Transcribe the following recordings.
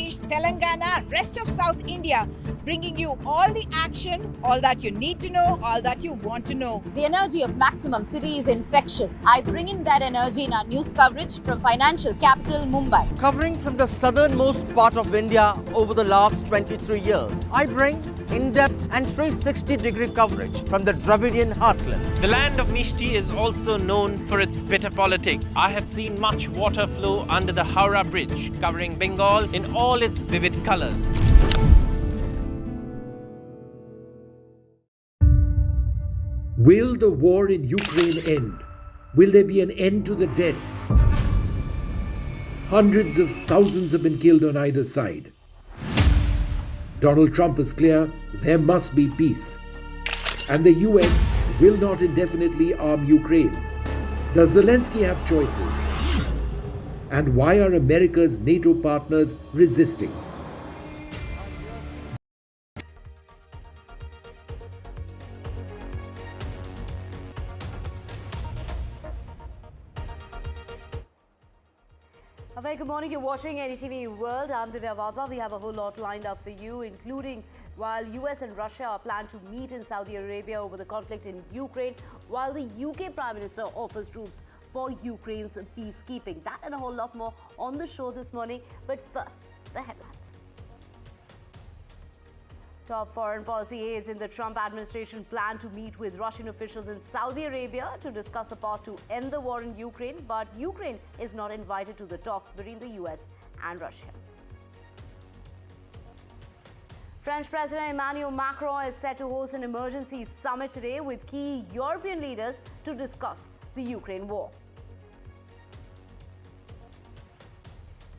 Pradesh, Telangana, rest of South India, bringing you all the action, all that you need to know, all that you want to know. The energy of Maximum City is infectious. I bring in that energy in our news coverage from financial capital Mumbai. Covering from the southernmost part of India over the last 23 years, I bring in-depth and 360-degree coverage from the Dravidian heartland. The land of Mishti is also known for its bitter politics. I have seen much water flow under the Howrah Bridge, covering Bengal in all its vivid colors. Will the war in Ukraine end? Will there be an end to the deaths? Hundreds of thousands have been killed on either side. Donald Trump is clear there must be peace. And the US will not indefinitely arm Ukraine. Does Zelensky have choices? And why are America's NATO partners resisting? A very good morning. You're watching NDTV World. I'm Divya Vadva. We have a whole lot lined up for you, including while US and Russia are planned to meet in Saudi Arabia over the conflict in Ukraine, while the UK Prime Minister offers troops for Ukraine's peacekeeping. That and a whole lot more on the show this morning. But first, the headlines. Top foreign policy aides in the Trump administration plan to meet with Russian officials in Saudi Arabia to discuss a path to end the war in Ukraine, but Ukraine is not invited to the talks between the US and Russia. French President Emmanuel Macron is set to host an emergency summit today with key European leaders to discuss the Ukraine war.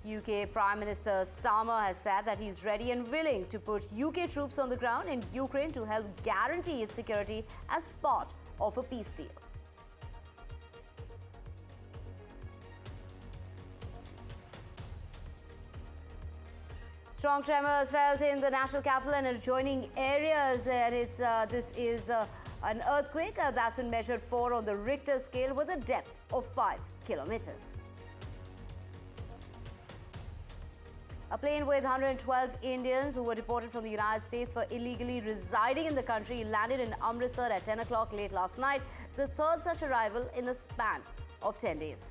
UK Prime Minister Starmer has said that he's ready and willing to put UK troops on the ground in Ukraine to help guarantee its security as part of a peace deal. Strong tremors felt in the national capital and adjoining areas, and this is an earthquake that's been measured 4 on the Richter scale with a depth of 5 kilometers. A plane with 112 Indians who were deported from the United States for illegally residing in the country landed in Amritsar at 10 o'clock late last night, the third such arrival in a span of 10 days.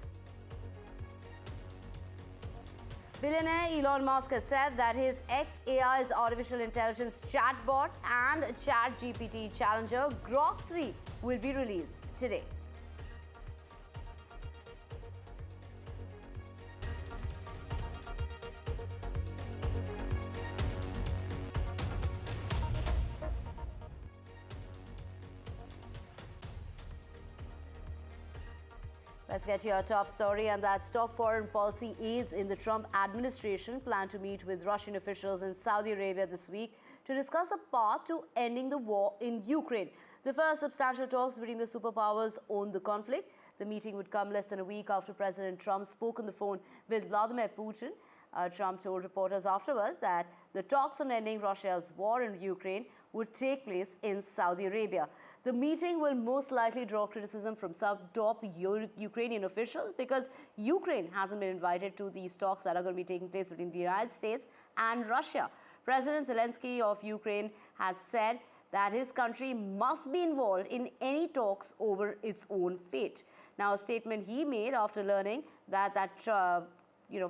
Billionaire Elon Musk has said that his XAI's artificial intelligence chatbot and ChatGPT challenger Grok 3 will be released today. Let's get to your top story, and that's top foreign policy aides in the Trump administration plan to meet with Russian officials in Saudi Arabia this week to discuss a path to ending the war in Ukraine. The first substantial talks between the superpowers on the conflict. The meeting would come less than a week after President Trump spoke on the phone with Vladimir Putin. Trump told reporters afterwards that the talks on ending Russia's war in Ukraine would take place in Saudi Arabia. The meeting will most likely draw criticism from some top Ukrainian officials because Ukraine hasn't been invited to these talks that are going to be taking place between the United States and Russia. President Zelensky of Ukraine has said that his country must be involved in any talks over its own fate. Now, a statement he made after learning that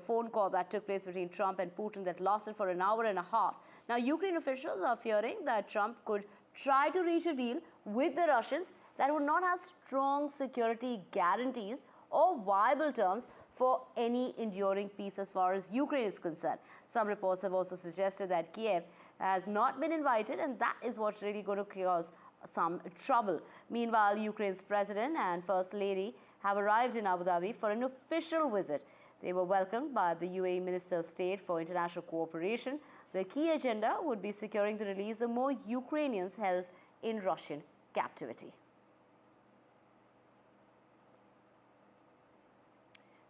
phone call that took place between Trump and Putin that lasted for an hour and a half. Now, Ukraine officials are fearing that Trump could try to reach a deal with the Russians that would not have strong security guarantees or viable terms for any enduring peace as far as Ukraine is concerned. Some reports have also suggested that Kiev has not been invited, and that is what's really going to cause some trouble. Meanwhile, Ukraine's president and first lady have arrived in Abu Dhabi for an official visit. They were welcomed by the UAE Minister of State for International Cooperation. The key agenda would be securing the release of more Ukrainians held in Russian captivity.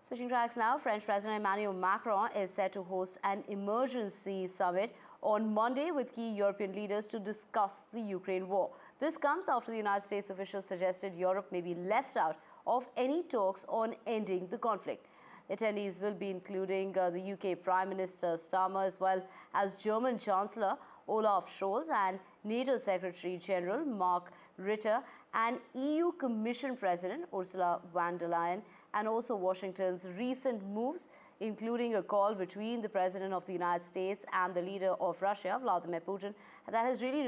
Switching tracks now, French President Emmanuel Macron is set to host an emergency summit on Monday with key European leaders to discuss the Ukraine war. This comes after the United States officials suggested Europe may be left out of any talks on ending the conflict. Attendees will be including the UK Prime Minister Starmer, as well as German Chancellor Olaf Scholz and NATO Secretary General Mark Rutte and EU Commission President Ursula von der Leyen, and also Washington's recent moves, including a call between the President of the United States and the leader of Russia, Vladimir Putin, that has really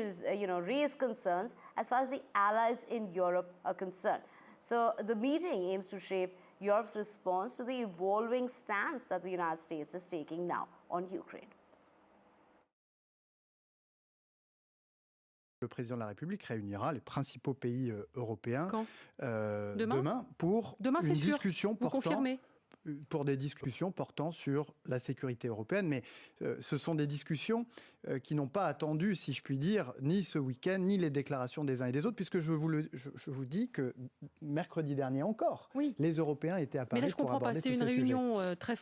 raised concerns as far as the allies in Europe are concerned. So the meeting aims to shape Europe's response to the evolving stance that the United States is taking now on Ukraine. Le président de la République réunira les principaux pays européens demain pour demain, une sûr. discussion Vous portant confirmez pour des discussions portant sur la sécurité européenne. Mais ce sont des discussions qui n'ont pas attendu, si je puis dire, ni ce week-end, ni les déclarations des uns et des autres, puisque je vous dis que mercredi dernier encore, les Européens étaient à Paris. Mais là, je comprends pas. C'est une réunion très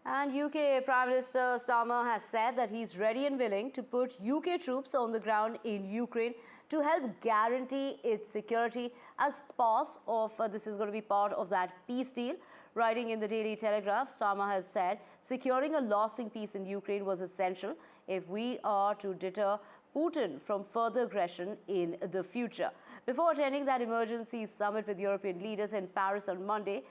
And UK Prime Minister Starmer has said that he's ready and willing to put UK troops on the ground in Ukraine to help guarantee its security as part of, this is going to be part of that peace deal. Writing in the Daily Telegraph, Starmer has said securing a lasting peace in Ukraine was essential if we are to deter Putin from further aggression in the future. Before attending that emergency summit with European leaders in Paris on Monday,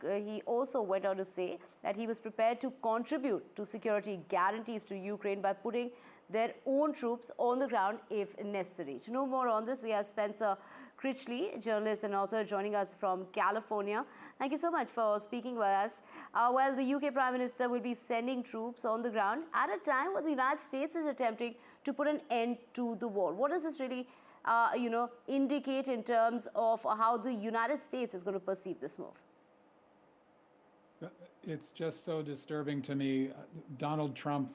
he also went on to say that he was prepared to contribute to security guarantees to Ukraine by putting their own troops on the ground if necessary. To know more on this, we have Spencer Critchley, journalist and author, joining us from California. Thank you so much for speaking with us. Well, the UK Prime Minister will be sending troops on the ground at a time when the United States is attempting to put an end to the war. What does this really indicate in terms of how the United States is going to perceive this move? It's just so disturbing to me. Donald Trump,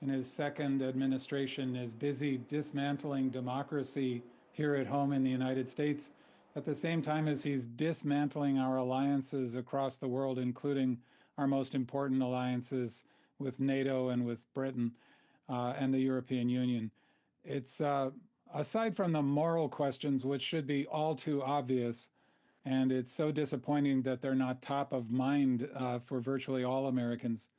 in his second administration, is busy dismantling democracy here at home in the United States, at the same time as he's dismantling our alliances across the world, including our most important alliances with NATO and with Britain and the European Union. It's aside from the moral questions, which should be all too obvious, and it's so disappointing that they're not top of mind for virtually all Americans.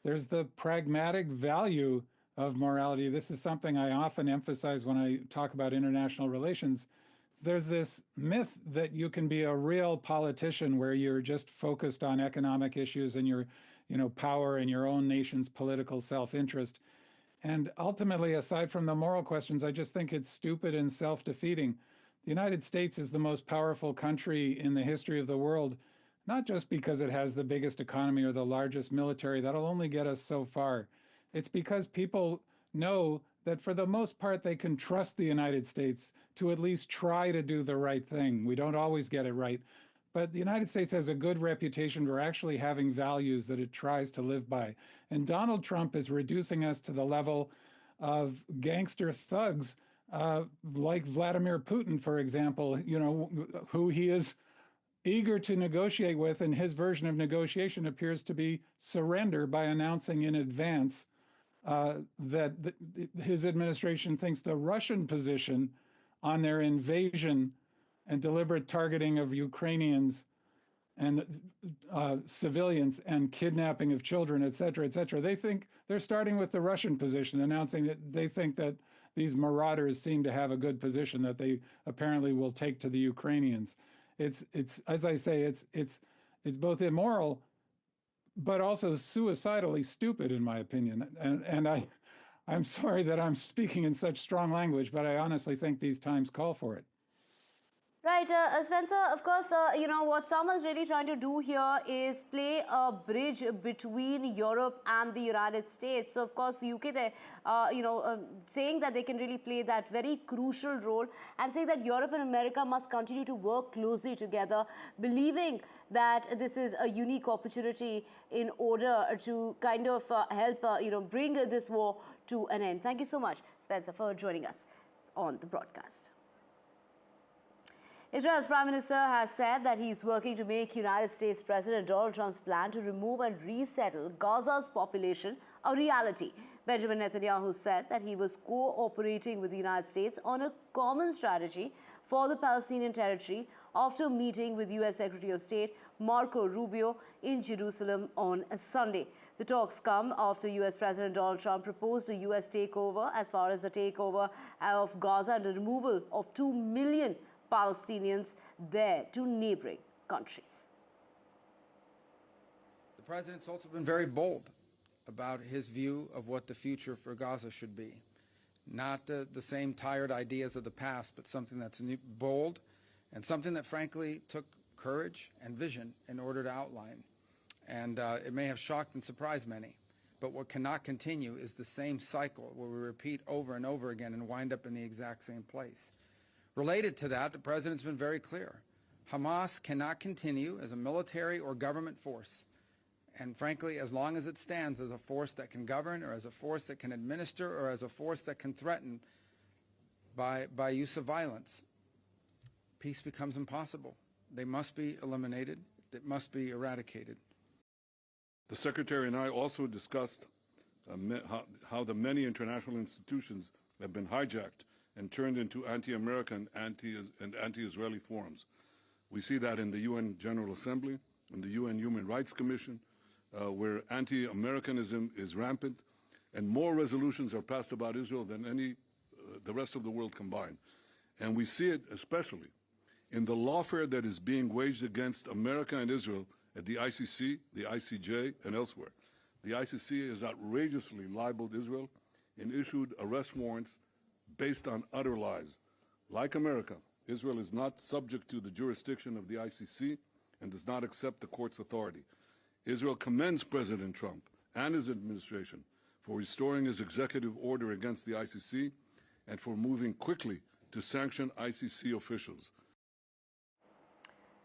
There's the pragmatic value of morality. This is something I often emphasize when I talk about international relations. There's this myth that you can be a real politician where you're just focused on economic issues and your, power and your own nation's political self-interest. And ultimately, aside from the moral questions, I just think it's stupid and self-defeating. The United States is the most powerful country in the history of the world, not just because it has the biggest economy or the largest military. That'll only get us so far. It's because people know that for the most part, they can trust the United States to at least try to do the right thing. We don't always get it right. But the United States has a good reputation for actually having values that it tries to live by. And Donald Trump is reducing us to the level of gangster thugs like Vladimir Putin, for example, who he is eager to negotiate with, and his version of negotiation appears to be surrender by announcing in advance that his administration thinks the Russian position on their invasion and deliberate targeting of Ukrainians and civilians and kidnapping of children, et cetera, they think they're starting with the Russian position, announcing that they think that these marauders seem to have a good position that they apparently will take to the Ukrainians. It's as I say, it's both immoral, but also suicidally stupid, in my opinion. And I'm sorry that I'm speaking in such strong language, but I honestly think these times call for it. Right, Spencer, of course, what Starmer is really trying to do here is play a bridge between Europe and the United States. So, of course, UK, saying that they can really play that very crucial role and saying that Europe and America must continue to work closely together, believing that this is a unique opportunity in order to kind of help, bring this war to an end. Thank you so much, Spencer, for joining us on the broadcast. Israel's Prime Minister has said that he's working to make United States President Donald Trump's plan to remove and resettle Gaza's population a reality. Benjamin Netanyahu said that he was cooperating with the United States on a common strategy for the Palestinian territory after meeting with U.S. Secretary of State Marco Rubio in Jerusalem on Sunday. The talks come after U.S. President Donald Trump proposed a U.S. takeover as far as the takeover of Gaza and the removal of 2 million Palestinians there to neighboring countries. The president's also been very bold about his view of what the future for Gaza should be. Not the same tired ideas of the past, but something that's new, bold, and something that frankly took courage and vision in order to outline. And it may have shocked and surprised many, but what cannot continue is the same cycle where we repeat over and over again and wind up in the exact same place. Related to that, the president's been very clear. Hamas cannot continue as a military or government force. And frankly, as long as it stands as a force that can govern or as a force that can administer or as a force that can threaten by use of violence, peace becomes impossible. They must be eliminated. It must be eradicated. The Secretary and I also discussed how the many international institutions have been hijacked and turned into anti-American and anti-Israeli forums. We see that in the UN General Assembly, in the UN Human Rights Commission, where anti-Americanism is rampant, and more resolutions are passed about Israel than the rest of the world combined. And we see it especially in the lawfare that is being waged against America and Israel at the ICC, the ICJ, and elsewhere. The ICC has outrageously libeled Israel and issued arrest warrants based on utter lies. Like America, Israel is not subject to the jurisdiction of the ICC and does not accept the court's authority. Israel commends President Trump and his administration for restoring his executive order against the ICC and for moving quickly to sanction ICC officials.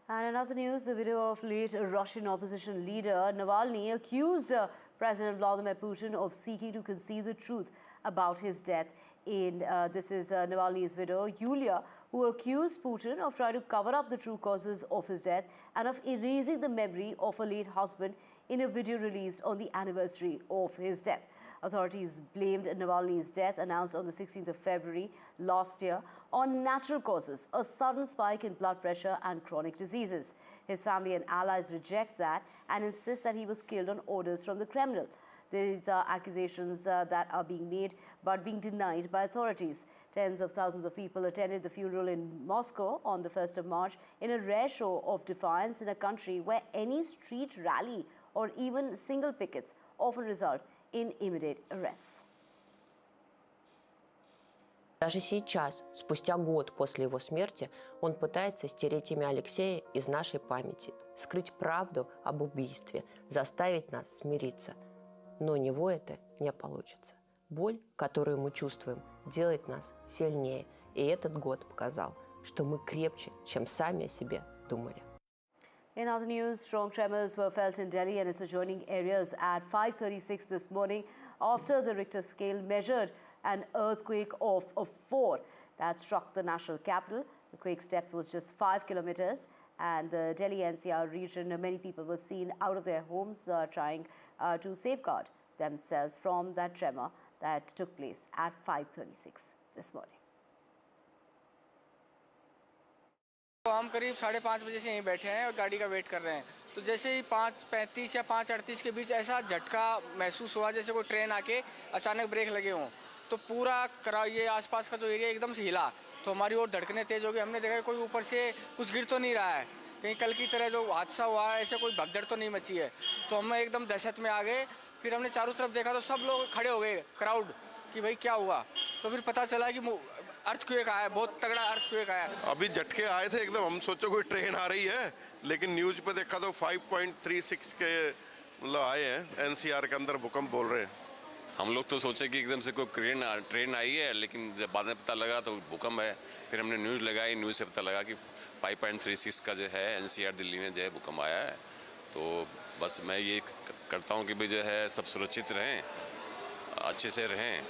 And in other news, the widow of late Russian opposition leader Navalny accused President Vladimir Putin of seeking to conceal the truth about his death. This is Navalny's widow, Yulia, who accused Putin of trying to cover up the true causes of his death and of erasing the memory of her late husband in a video released on the anniversary of his death. Authorities blamed Navalny's death, announced on the 16th of February last year, on natural causes, a sudden spike in blood pressure and chronic diseases. His family and allies reject that and insist that he was killed on orders from the Kremlin. These are accusations that are being made but being denied by authorities. Tens of thousands of people attended the funeral in Moscow on the 1st of March in a rare show of defiance in a country where any street rally or even single pickets often result in immediate arrests. Даже сейчас, спустя год после его смерти, он пытается стереть имя Алексея из нашей памяти, скрыть правду об убийстве, заставить нас смириться. Но у него это не получится. Боль, которую мы чувствуем, делает нас сильнее. И этот год показал, что мы крепче, чем сами о себе думали. In other news, strong tremors were felt in Delhi and its adjoining areas at 5:36 this morning after the Richter scale measured an earthquake of a 4 that struck the national capital. The quake's depth was just 5 kilometers, and the Delhi NCR region, many people were seen out of their homes trying to safeguard themselves from that tremor that took place at 5:36 this morning. तो हम करीब 5:30 बजे से यहीं बैठे हैं और गाड़ी का वेट कर रहे हैं। तो जैसे ही 5:35 या 5:38 के बीच ऐसा झटका महसूस हुआ जैसे कोई ट्रेन आके अचानक ब्रेक लगे हों, तो पूरा ये आसपास का जो एरिया एकदम से हिला। तो हमारी ओर धड़कनें तेज हो गई। हमने देखा कोई ऊपर से कुछ गिर तो नहीं रहा है, कहीं कल की तरह जो हादसा हुआ है ऐसे कोई भगदड़ तो नहीं मची है। तो हम एकदम दहशत में आ गए। फिर हमने चारों तरफ देखा तो सब लोग खड़े हो गए, क्राउड, कि भाई क्या हुआ। तो फिर पता चला कि अर्थक्वेक आया, बहुत तगड़ा अर्थक्वेक आया। अभी झटके आए थे एकदम, हम सोचो कोई ट्रेन आ रही है, लेकिन न्यूज पे देखा तो 5.36 के मतलब आए हैं। एनसीआर के अंदर भूकंप बोल रहे हैं। हम लोग तो सोचे कि एकदम से कोई ट्रेन आई है, लेकिन जब बाद में पता लगा तो भूकंप है। फिर हमने न्यूज़ लगाई, न्यूज़ से पता लगा कि 5.36 का जो है एनसीआर दिल्ली में जो है भूकंप आया है। तो बस मैं ये करता हूँ कि भी जो है सब सुरक्षित रहें, अच्छे से रहें।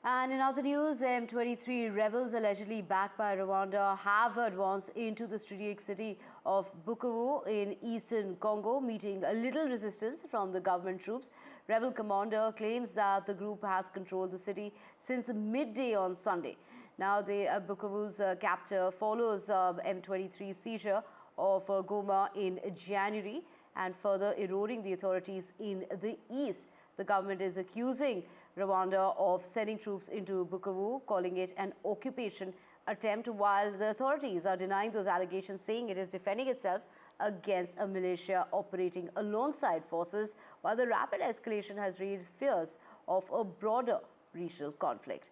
And in other news, M23 rebels allegedly backed by Rwanda have advanced into the strategic city of Bukavu in eastern Congo, meeting a little resistance from the government troops. Rebel commander claims that the group has controlled the city since midday on Sunday. Now, the Bukavu's capture follows M23's seizure of Goma in January and further eroding the authorities in the east. The government is accusing Rwanda of sending troops into Bukavu, calling it an occupation attempt, while the authorities are denying those allegations, saying it is defending itself against a militia operating alongside forces, while the rapid escalation has raised fears of a broader regional conflict.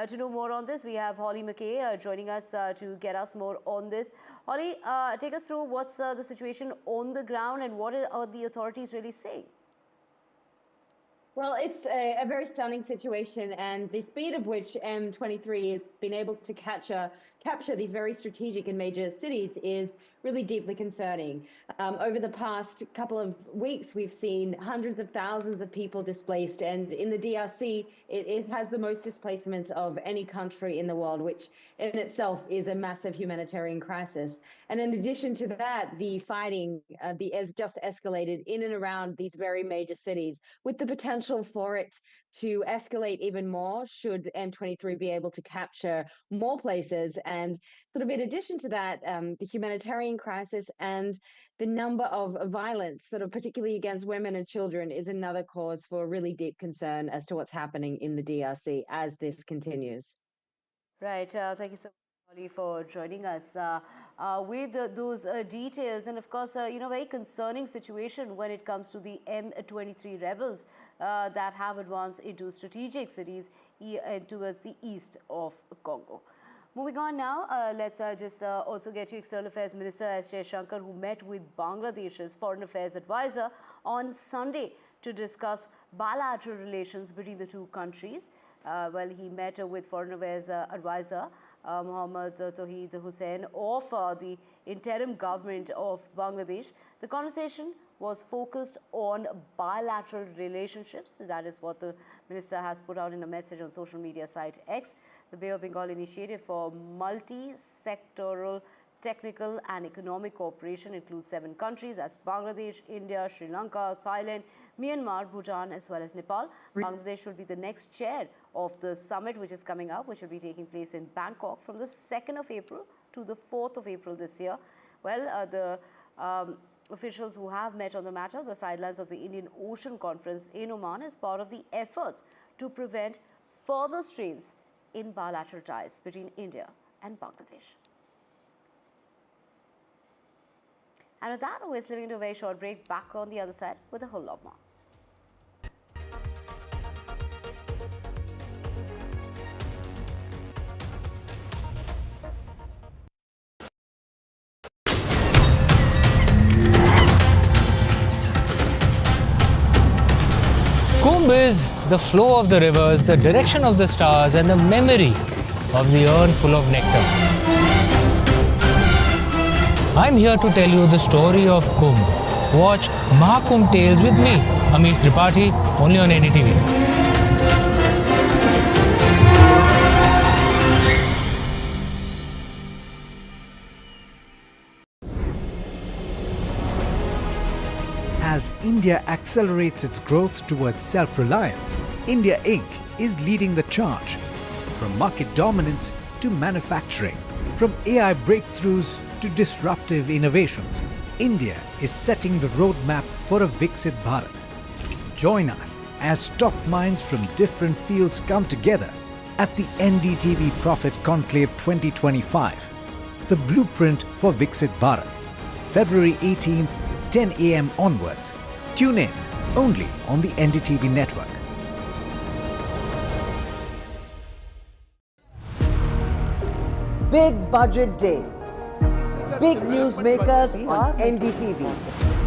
To know more on this, we have Holly McKay joining us to get us more on this. Holly, take us through what's the situation on the ground and what are the authorities really saying? Well, it's a very stunning situation, and the speed of which M23 has been able to capture these very strategic and major cities is really deeply concerning. Over the past couple of weeks, we've seen hundreds of thousands of people displaced, and in the DRC, it has the most displacement of any country in the world, which in itself is a massive humanitarian crisis. And in addition to that, the fighting has just escalated in and around these very major cities, with the potential for it to escalate even more should M23 be able to capture more places. And sort of in addition to that, the humanitarian crisis and the number of violence, sort of particularly against women and children, is another cause for really deep concern as to what's happening in the DRC as this continues. Right. Thank you so much, Holly, for joining us with those details. And of course, very concerning situation when it comes to the M23 rebels that have advanced into strategic cities towards the east of Congo. Moving on now, let's just also get you External Affairs Minister S. Jaishankar, who met with Bangladesh's Foreign Affairs Advisor on Sunday to discuss bilateral relations between the two countries. He met with Foreign Affairs Advisor Mohammad Tawheed Hussain of the interim government of Bangladesh. The conversation was focused on bilateral relationships. That is what the minister has put out in a message on social media site X. The Bay of Bengal Initiative for Multi-Sectoral Technical and Economic Cooperation includes 7 countries. That's Bangladesh, India, Sri Lanka, Thailand, Myanmar, Bhutan, as well as Nepal. Bangladesh will be the next chair of the summit, which is coming up, which will be taking place in Bangkok from the 2nd of April to the 4th of April this year. The officials who have met on the matter, the sidelines of the Indian Ocean Conference in Oman, is part of the efforts to prevent further strains in bilateral ties between India and Bangladesh. And with that, we're slipping into a very short break. Back on the other side with a whole lot more. Kumbh is the flow of the rivers, the direction of the stars, and the memory of the urn full of nectar. I'm here to tell you the story of Kumbh. Watch Mahakumbh Tales with me, Amish Tripathi, only on NDTV. As India accelerates its growth towards self-reliance, India Inc. is leading the charge. From market dominance to manufacturing, from AI breakthroughs to disruptive innovations, India is setting the roadmap for a Viksit Bharat. Join us as top minds from different fields come together at the NDTV Profit Conclave 2025, the blueprint for Viksit Bharat, February 18th, 10 a.m. onwards. Tune in only on the NDTV network. Big Budget Day. Big newsmakers on NDTV.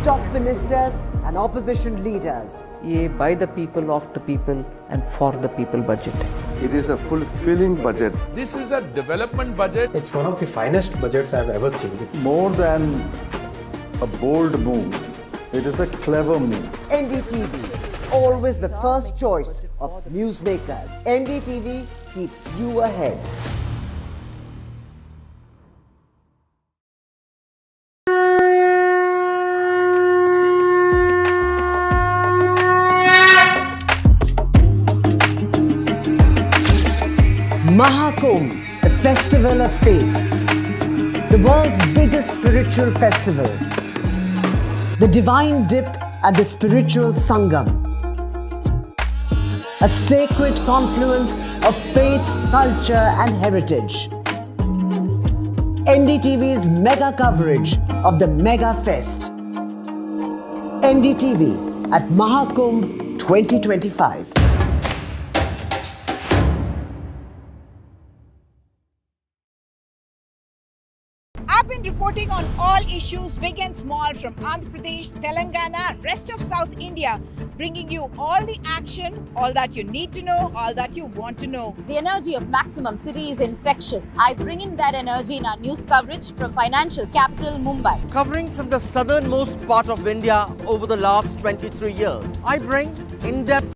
Top ministers and opposition leaders. ये by the people, of the people and for the people budget. It is a fulfilling budget. This is a development budget. It's one of the finest budgets I've ever seen. More than a bold move, it is a clever move. NDTV, always the first choice of newsmaker. NDTV keeps you ahead. Mahakumbh, the festival of faith. the world's biggest spiritual festival, the Divine Dip at the Spiritual Sangam, a sacred confluence of faith, culture and heritage. NDTV's mega coverage of the Mega Fest. NDTV at Mahakumbh 2025. I've been reporting on all issues, big and small, from Andhra Pradesh, Telangana, rest of South India, bringing you all the action, all that you need to know, all that you want to know. The energy of Maximum City is infectious. I bring in that energy in our news coverage from financial capital Mumbai. Covering from the southernmost part of India over the last 23 years, I bring in-depth.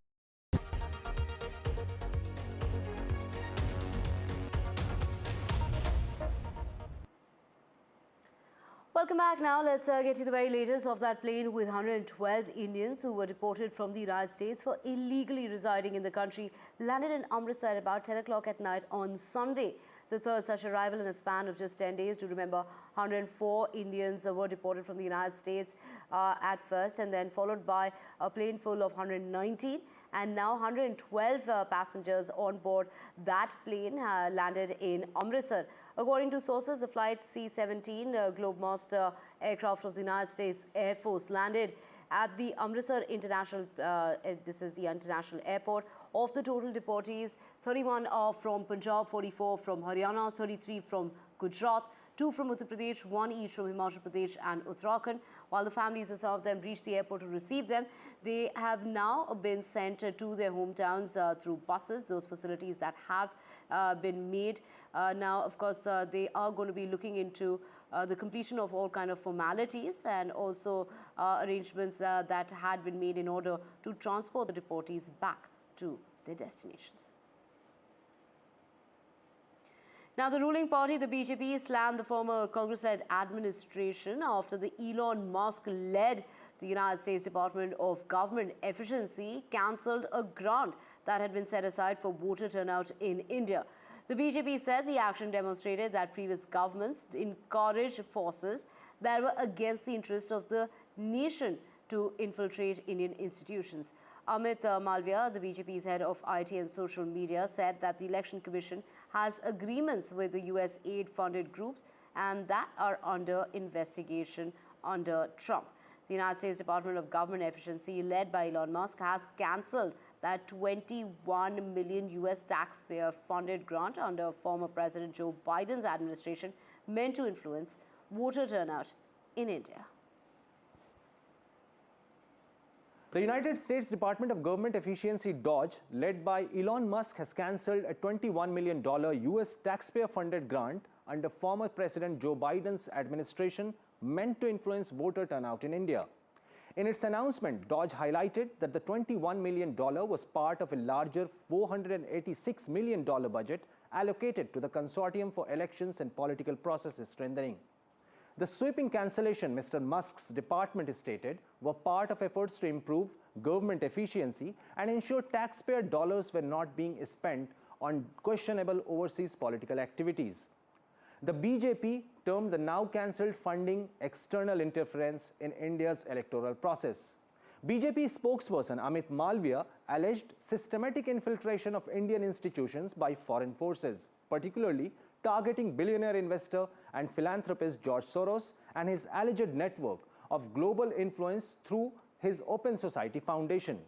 Welcome back. Now let's get to the very latest of that plane with 112 Indians who were deported from the United States for illegally residing in the country landed in Amritsar at about 10 o'clock at night on Sunday. The third such arrival in a span of just 10 days. Do remember, 104 Indians were deported from the United States at first, and then followed by a plane full of 119, and now 112 passengers on board that plane landed in Amritsar. According to sources, the flight C-17 Globemaster aircraft of the United States Air Force landed at the Amritsar International, this is the international airport. Of the total deportees, 31 are from Punjab, 44 from Haryana, 33 from Gujarat, 2 from Uttar Pradesh, 1 each from Himachal Pradesh and Uttarakhand. While the families of some of them reached the airport to receive them, they have now been sent to their hometowns through buses, those facilities that have been made. Now, of course, they are going to be looking into the completion of all kind of formalities and also arrangements that had been made in order to transport the deportees back to their destinations. Now, the ruling party, the BJP, slammed the former Congress-led administration after the Elon Musk-led the United States Department of Government Efficiency cancelled a grant that had been set aside for voter turnout in India. The BJP said the action demonstrated that previous governments encouraged forces that were against the interests of the nation to infiltrate Indian institutions. Amit Malviya, the BJP's head of IT and social media, said that the Election Commission has agreements with the US aid-funded groups and that are under investigation under Trump. The United States Department of Government Efficiency, led by Elon Musk, has cancelled that $21 million US taxpayer-funded grant under former President Joe Biden's administration meant to influence voter turnout in India. The United States Department of Government Efficiency, DOGE, led by Elon Musk, has cancelled a $21 million US taxpayer-funded grant under former President Joe Biden's administration meant to influence voter turnout in India. In its announcement, DOGE highlighted that the $21 million was part of a larger $486 million budget allocated to the Consortium for Elections and Political Processes Strengthening. The sweeping cancellation, Mr. Musk's department stated, were part of efforts to improve government efficiency and ensure taxpayer dollars were not being spent on questionable overseas political activities. The BJP termed the now cancelled funding external interference in India's electoral process. BJP spokesperson Amit Malviya alleged systematic infiltration of Indian institutions by foreign forces, particularly targeting billionaire investor and philanthropist George Soros and his alleged network of global influence through his Open Society Foundation.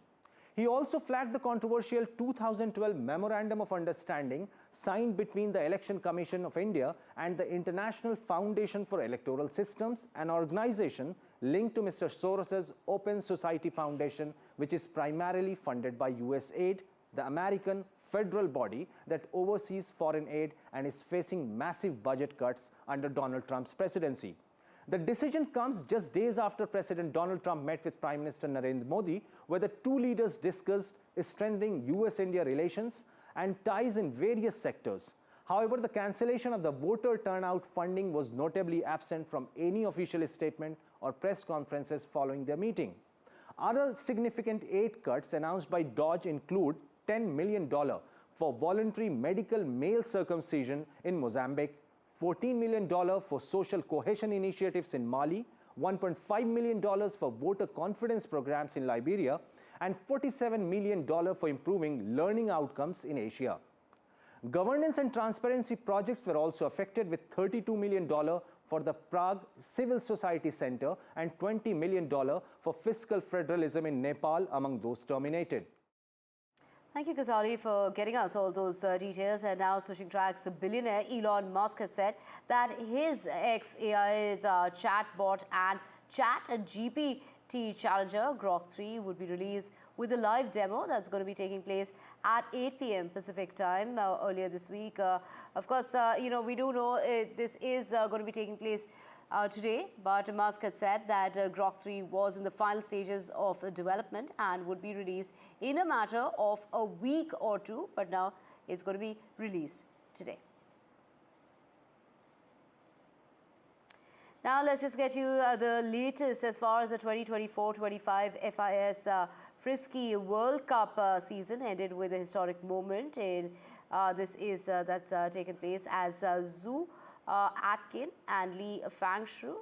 He also flagged the controversial 2012 Memorandum of Understanding signed between the Election Commission of India and the International Foundation for Electoral Systems, an organization linked to Mr. Soros's Open Society Foundation, which is primarily funded by US aid, the American federal body that oversees foreign aid and is facing massive budget cuts under Donald Trump's presidency. The decision comes just days after President Donald Trump met with Prime Minister Narendra Modi, where the two leaders discussed strengthening US-India relations and ties in various sectors. However, the cancellation of the voter turnout funding was notably absent from any official statement or press conferences following their meeting. Other significant aid cuts announced by DOGE include $10 million for voluntary medical male circumcision in Mozambique, $14 million for social cohesion initiatives in Mali, $1.5 million for voter confidence programs in Liberia, and $47 million for improving learning outcomes in Asia. Governance and transparency projects were also affected, with $32 million for the Prague Civil Society Center and $20 million for fiscal federalism in Nepal among those terminated. Thank you, Ghazali, for getting us all those details. And now switching tracks, the billionaire Elon Musk has said that his XAI's chatbot and ChatGPT challenger Grok 3 would be released with a live demo that's going to be taking place at 8 p.m. Pacific time earlier this week. Of course, we do know this is going to be taking place today, but Musk had said that Grok 3 was in the final stages of development and would be released in a matter of a week or two, but now it's going to be released today. Now let's just get you the latest as far as the 2024-25 FIS Frisky World Cup season ended with a historic moment. That's taken place as Zhu Atkin and Li Fangshu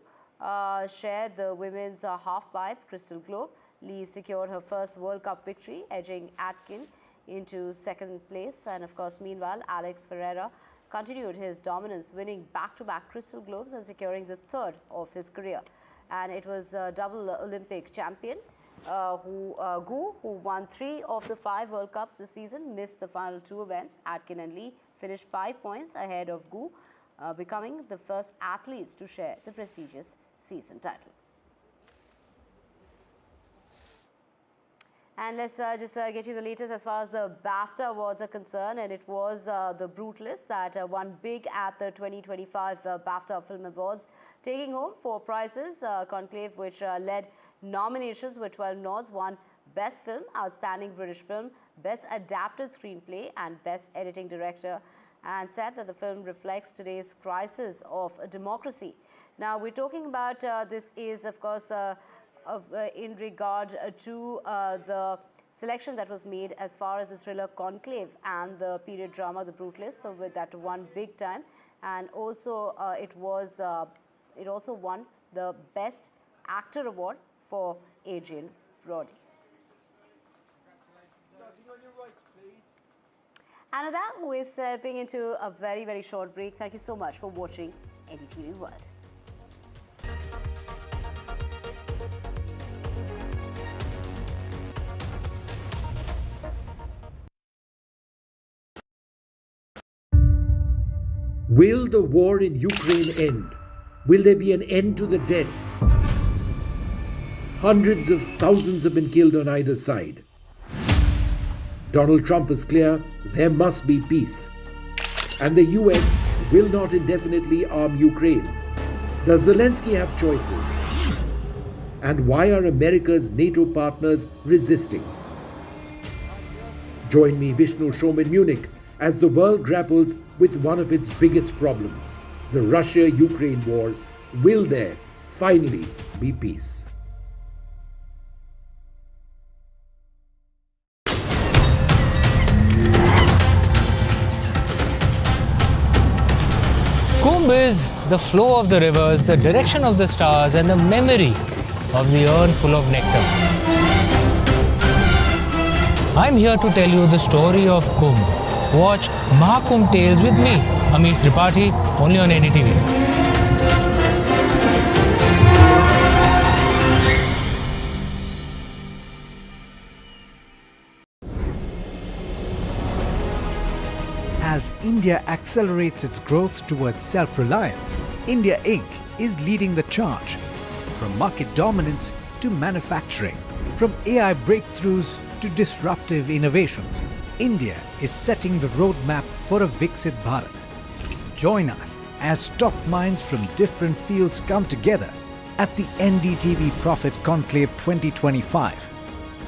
shared the women's halfpipe crystal globe. Li secured her first World Cup victory, edging Atkin into second place. And of course, meanwhile, Alex Ferreira continued his dominance, winning back-to-back crystal globes and securing the third of his career. And it was double Olympic champion Gu, who won 3 of the 5 World Cups this season, missed the final 2 events. Atkin and Li finished 5 points ahead of Gu, becoming the first athletes to share the prestigious season title. And let's just get you the latest as far as the BAFTA awards are concerned. And it was the Brutalist that won big at the 2025 BAFTA Film Awards, taking home 4 prizes. Conclave, which led nominations with 12 nods, won Best Film, Outstanding British Film, Best Adapted Screenplay and Best Editing Director, and said that the film reflects today's crisis of democracy. Now, we're talking about this is, of course, in regard to the selection that was made as far as the thriller Conclave and the period drama The Brutalist. So with that won big time, and also it also won the Best Actor Award for Adrian Brody. And with that, we're stepping into a very, very short break. Thank you so much for watching NDTV World. Will the war in Ukraine end? Will there be an end to the deaths? Hundreds of thousands have been killed on either side. Donald Trump is clear there must be peace. And the US will not indefinitely arm Ukraine. Does Zelensky have choices? And why are America's NATO partners resisting? Join me, Vishnu Shom, in Munich as the world grapples with one of its biggest problems, the Russia-Ukraine war. Will there finally be peace? Kumbh is the flow of the rivers, the direction of the stars, and the memory of the urn full of nectar. I'm here to tell you the story of Kumbh. Watch Mahakumbh Tales with me, Amish Tripathi, only on NDTV. As India accelerates its growth towards self-reliance, India Inc. is leading the charge. From market dominance to manufacturing, from AI breakthroughs to disruptive innovations, India is setting the roadmap for a Viksit Bharat. Join us as top minds from different fields come together at the NDTV Profit Conclave 2025,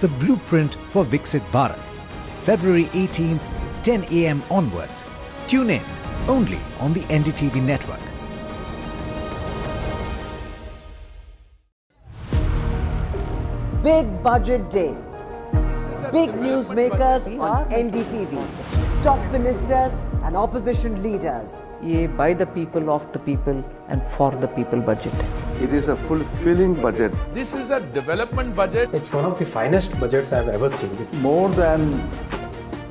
the blueprint for Viksit Bharat, February 18th, 10 a.m. onwards. Tune in only on the NDTV network. Big Budget Day. Big newsmakers on NDTV. Top ministers and opposition leaders. ये by the people, of the people and for the people budget. It is a fulfilling budget. This is a development budget. It's one of the finest budgets I've ever seen. More than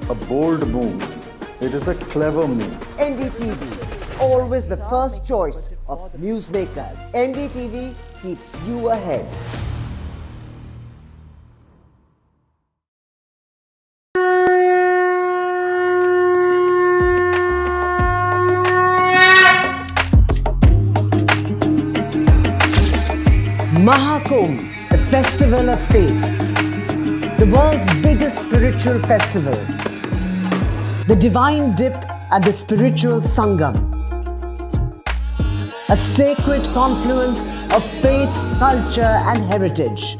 a bold move, it is a clever move. NDTV, always the first choice of newsmakers. NDTV keeps you ahead. Mahakumbh, the festival of faith, the world's biggest spiritual festival, the divine dip at the spiritual sangam, a sacred confluence of faith, culture and heritage.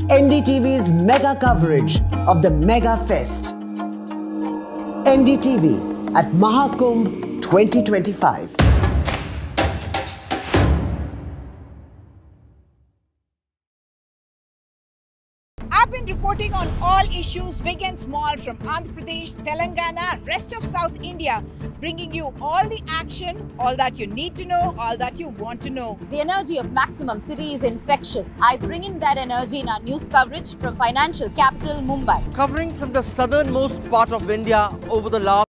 NDTV's mega coverage of the Mega Fest. NDTV at Mahakumbh 2025. I've been reporting on all issues big and small from Andhra Pradesh, Telangana, rest of South India, bringing you all the action, all that you need to know, all that you want to know. The energy of Maximum City is infectious. I bring in that energy in our news coverage from financial capital Mumbai. Covering from the southernmost part of India over the last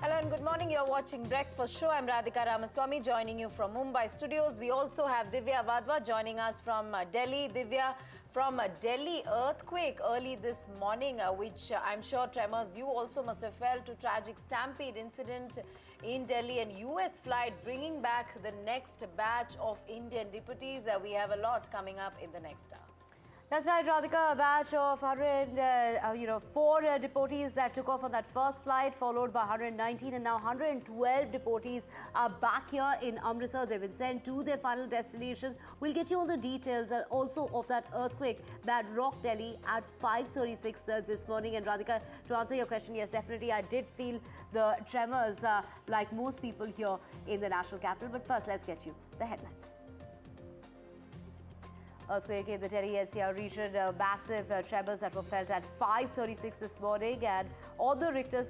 Hello and good morning. You're watching Breakfast Show. I'm Radhika Ramaswamy joining you from Mumbai studios. We also have Divya Vadva joining us from Delhi. Divya, from a Delhi earthquake early this morning, which I'm sure tremors you also must have felt, to tragic stampede incident in Delhi and US flight bringing back the next batch of Indian deputies. We have a lot coming up in the next hour. That's right, Radhika. A batch of 4 deportees that took off on that first flight, followed by 119, and now 112 deportees are back here in Amritsar. They've been sent to their final destinations. We'll get you all the details also of that earthquake that rocked Delhi at 5:36 this morning. And Radhika, to answer your question, yes, definitely, I did feel the tremors like most people here in the national capital. But first, let's get you the headlines. Earthquake in the Delhi NCR region, massive tremors that were felt at 5:36 this morning, and on the Richter